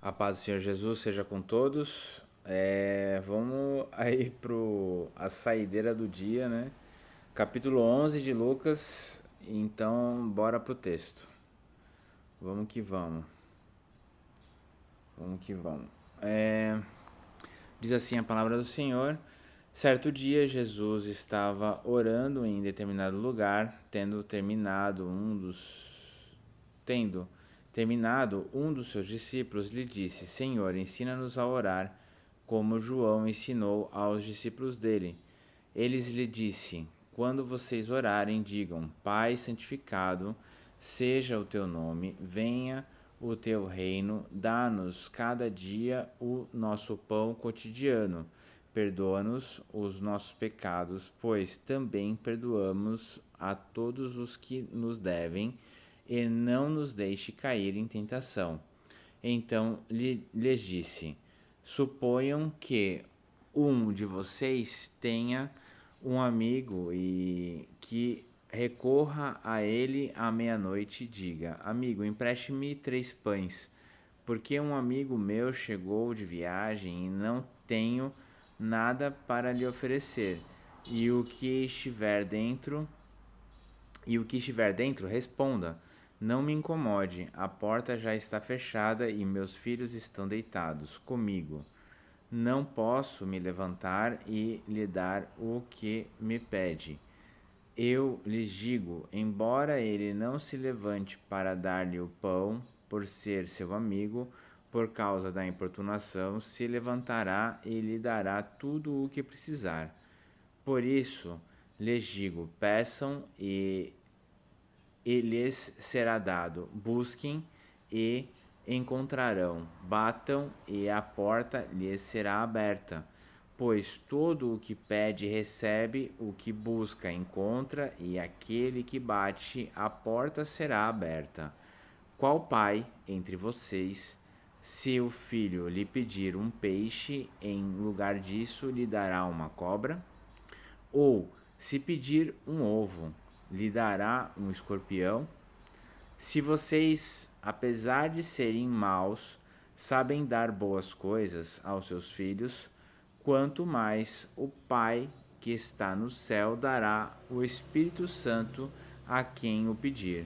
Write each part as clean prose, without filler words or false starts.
A paz do Senhor Jesus seja com todos. Vamos aí a saideira do dia, né? Capítulo 11 de Lucas. Então, bora pro texto. Vamos que vamos. Vamos que vamos. Diz assim a palavra do Senhor. Certo dia, Jesus estava orando em determinado lugar, Tendo terminado, um dos seus discípulos lhe disse: Senhor, ensina-nos a orar, como João ensinou aos discípulos dele. Eles lhe disse: Quando vocês orarem, digam: Pai santificado seja o teu nome, venha o teu reino, dá-nos cada dia o nosso pão cotidiano. Perdoa-nos os nossos pecados, pois também perdoamos a todos os que nos devem, e não nos deixe cair em tentação. Então lhes disse: Suponham que um de vocês tenha um amigo e que recorra a ele à meia-noite e diga: Amigo, empreste-me 3 pães, porque um amigo meu chegou de viagem e não tenho nada para lhe oferecer. E o que estiver dentro, responda: Não me incomode, a porta já está fechada e meus filhos estão deitados comigo. Não posso me levantar e lhe dar o que me pede. Eu lhes digo, embora ele não se levante para dar-lhe o pão, por ser seu amigo, por causa da importunação, se levantará e lhe dará tudo o que precisar. Por isso, lhes digo, peçam e lhes será dado. Busquem e encontrarão. Batam e a porta lhes será aberta. Pois todo o que pede recebe, o que busca encontra, e aquele que bate, a porta será aberta. Qual pai entre vocês, se o filho lhe pedir um peixe, em lugar disso lhe dará uma cobra? Ou, se pedir um ovo, lhe dará um escorpião? Se vocês, apesar de serem maus, sabem dar boas coisas aos seus filhos, quanto mais o Pai que está no céu dará o Espírito Santo a quem o pedir.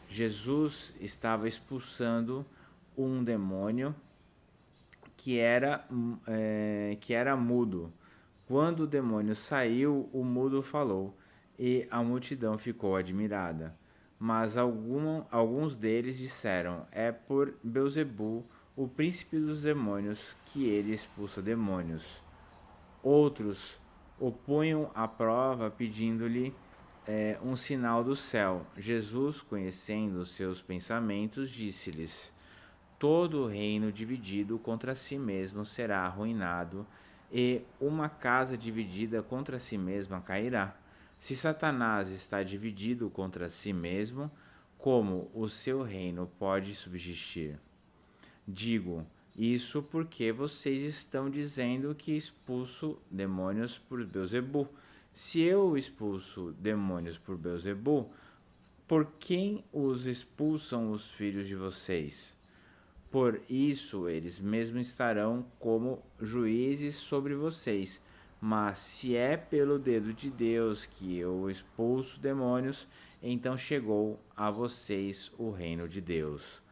Jesus estava expulsando um demônio que era mudo. Quando o demônio saiu, o mudo falou, e a multidão ficou admirada. Mas alguns deles disseram: É por Beelzebul, o príncipe dos demônios, que ele expulsa demônios. Outros o punham à prova, pedindo-lhe um sinal do céu. Jesus, conhecendo os seus pensamentos, disse-lhes: Todo reino dividido contra si mesmo será arruinado, e uma casa dividida contra si mesma cairá. Se Satanás está dividido contra si mesmo, como o seu reino pode subsistir? Digo isso porque vocês estão dizendo que expulso demônios por Beelzebul. Se eu expulso demônios por Beelzebul, por quem os expulsam os filhos de vocês? Por isso eles mesmos estarão como juízes sobre vocês. Mas se é pelo dedo de Deus que eu expulso demônios, então chegou a vocês o reino de Deus.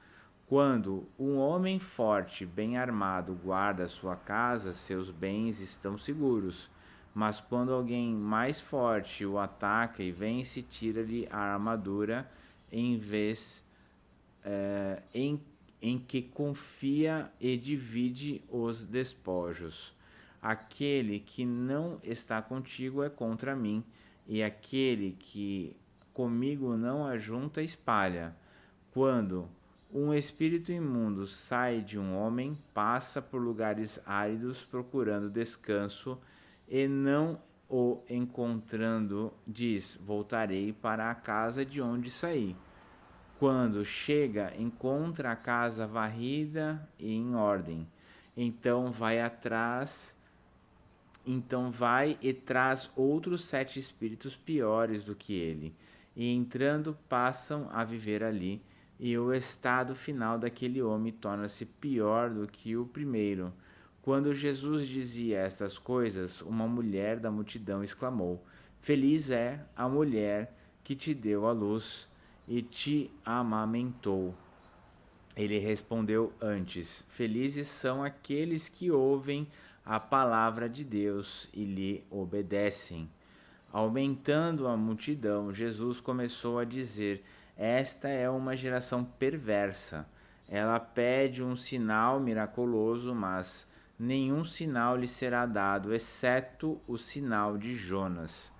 Quando um homem forte, bem armado, guarda sua casa, seus bens estão seguros. Mas quando alguém mais forte o ataca e vence, tira-lhe a armadura em vez em que confia e divide os despojos. Aquele que não está contigo é contra mim, e aquele que comigo não ajunta espalha. Quando um espírito imundo sai de um homem, passa por lugares áridos procurando descanso, e não o encontrando, diz: Voltarei para a casa de onde saí. Quando chega, encontra a casa varrida e em ordem. Então vai atrás, então vai e traz outros 7 espíritos piores do que ele, e entrando passam a viver ali. e o estado final daquele homem torna-se pior do que o primeiro. Quando Jesus dizia estas coisas, uma mulher da multidão exclamou: Feliz é a mulher que te deu a luz e te amamentou. Ele respondeu antes: Felizes são aqueles que ouvem a palavra de Deus e lhe obedecem. Aumentando a multidão, Jesus começou a dizer: Esta é uma geração perversa. Ela pede um sinal miraculoso, mas nenhum sinal lhe será dado, exceto o sinal de Jonas.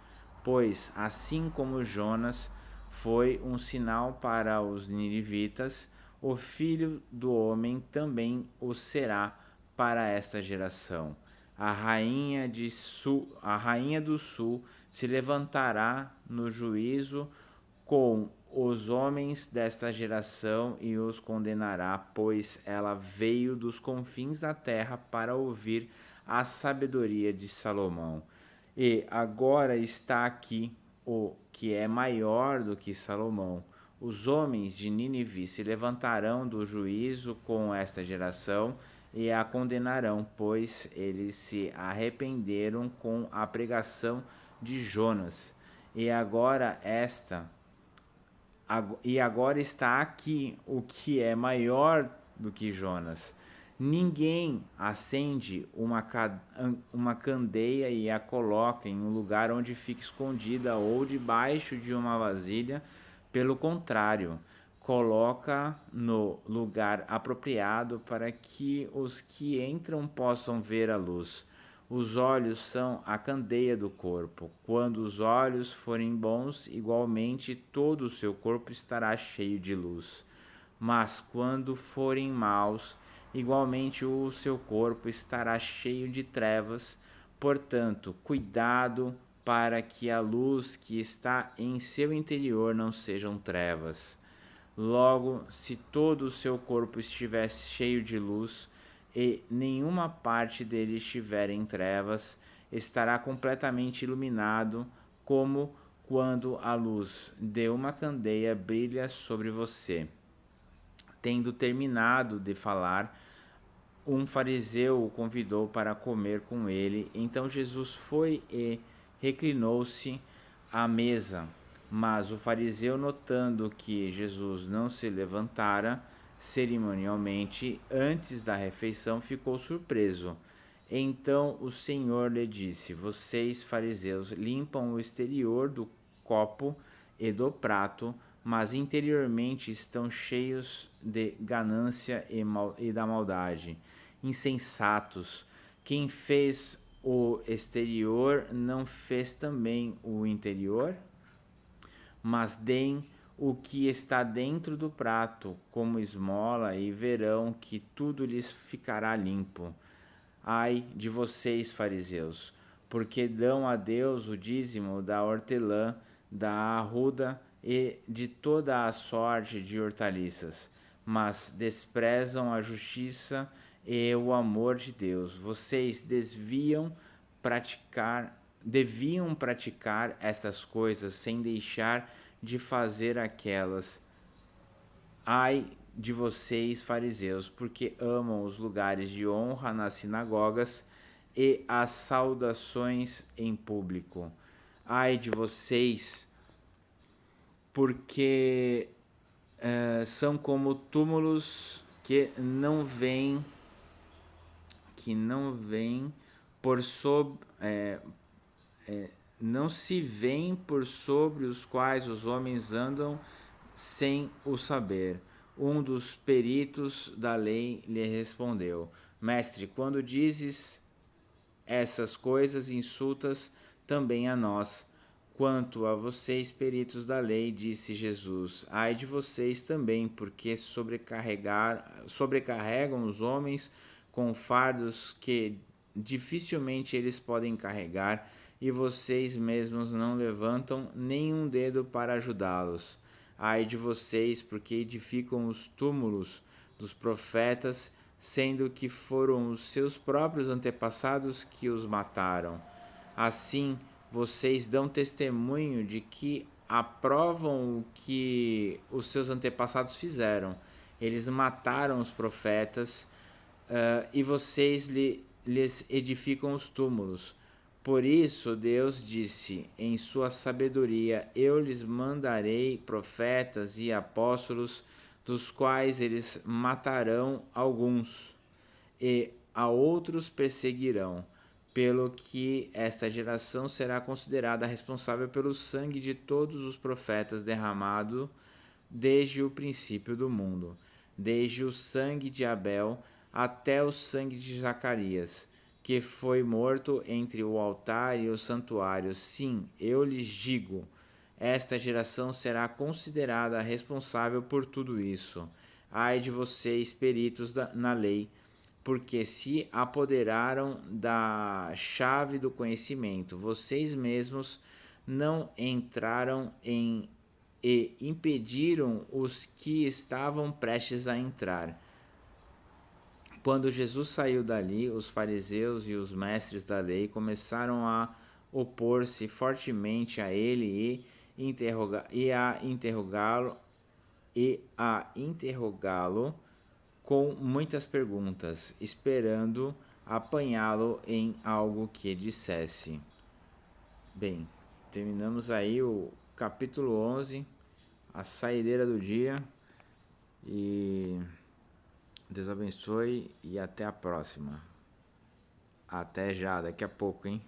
Pois, assim como Jonas foi um sinal para os ninivitas, o Filho do Homem também o será para esta geração. A rainha do sul se levantará no juízo com os homens desta geração e os condenará, pois ela veio dos confins da terra para ouvir a sabedoria de Salomão. E agora está aqui o que é maior do que Salomão. Os homens de Nínive se levantarão do juízo com esta geração e a condenarão, pois eles se arrependeram com a pregação de Jonas. E agora está aqui o que é maior do que Jonas. Ninguém acende uma candeia e a coloca em um lugar onde fica escondida ou debaixo de uma vasilha. Pelo contrário, coloca no lugar apropriado para que os que entram possam ver a luz. Os olhos são a candeia do corpo. Quando os olhos forem bons, igualmente todo o seu corpo estará cheio de luz. Mas quando forem maus, igualmente o seu corpo estará cheio de trevas. Portanto, cuidado para que a luz que está em seu interior não sejam trevas. Logo, se todo o seu corpo estiver cheio de luz e nenhuma parte dele estiver em trevas, estará completamente iluminado, como quando a luz de uma candeia brilha sobre você. Tendo terminado de falar, um fariseu o convidou para comer com ele. Então Jesus foi e reclinou-se à mesa. Mas o fariseu, notando que Jesus não se levantara cerimonialmente antes da refeição, ficou surpreso. Então o Senhor lhe disse: Vocês, fariseus, limpam o exterior do copo e do prato, mas interiormente estão cheios de ganância e da maldade. Insensatos, quem fez o exterior não fez também o interior? Mas deem o que está dentro do prato como esmola e verão que tudo lhes ficará limpo. Ai de vocês, fariseus, porque dão a Deus o dízimo da hortelã, da arruda e de toda a sorte de hortaliças, mas desprezam a justiça e o amor de Deus. Vocês deviam praticar estas coisas sem deixar de fazer aquelas. Ai de vocês, fariseus, porque amam os lugares de honra nas sinagogas e as saudações em público. Ai de vocês, porque são como túmulos que não vêm por sobre não se vêem por sobre os quais os homens andam sem o saber. Um dos peritos da lei lhe respondeu: Mestre, quando dizes essas coisas, insultas também a nós. Quanto a vocês, peritos da lei, disse Jesus, ai de vocês também, porque sobrecarregam os homens com fardos que dificilmente eles podem carregar, e vocês mesmos não levantam nenhum dedo para ajudá-los. Ai de vocês, porque edificam os túmulos dos profetas, sendo que foram os seus próprios antepassados que os mataram. Assim, vocês dão testemunho de que aprovam o que os seus antepassados fizeram. Eles mataram os profetas, e vocês lhes edificam os túmulos. Por isso Deus disse em sua sabedoria: eu lhes mandarei profetas e apóstolos, dos quais eles matarão alguns, e a outros perseguirão, pelo que esta geração será considerada responsável pelo sangue de todos os profetas derramado desde o princípio do mundo, desde o sangue de Abel até o sangue de Zacarias, que foi morto entre o altar e o santuário. Sim, eu lhes digo, esta geração será considerada responsável por tudo isso. Ai de vocês, peritos na lei, porque se apoderaram da chave do conhecimento, vocês mesmos não entraram e impediram os que estavam prestes a entrar. Quando Jesus saiu dali, os fariseus e os mestres da lei começaram a opor-se fortemente a ele e a interrogá-lo com muitas perguntas, esperando apanhá-lo em algo que dissesse. Bem, terminamos aí o capítulo 11, a saideira do dia, e Deus abençoe e até a próxima. Até já, daqui a pouco, hein?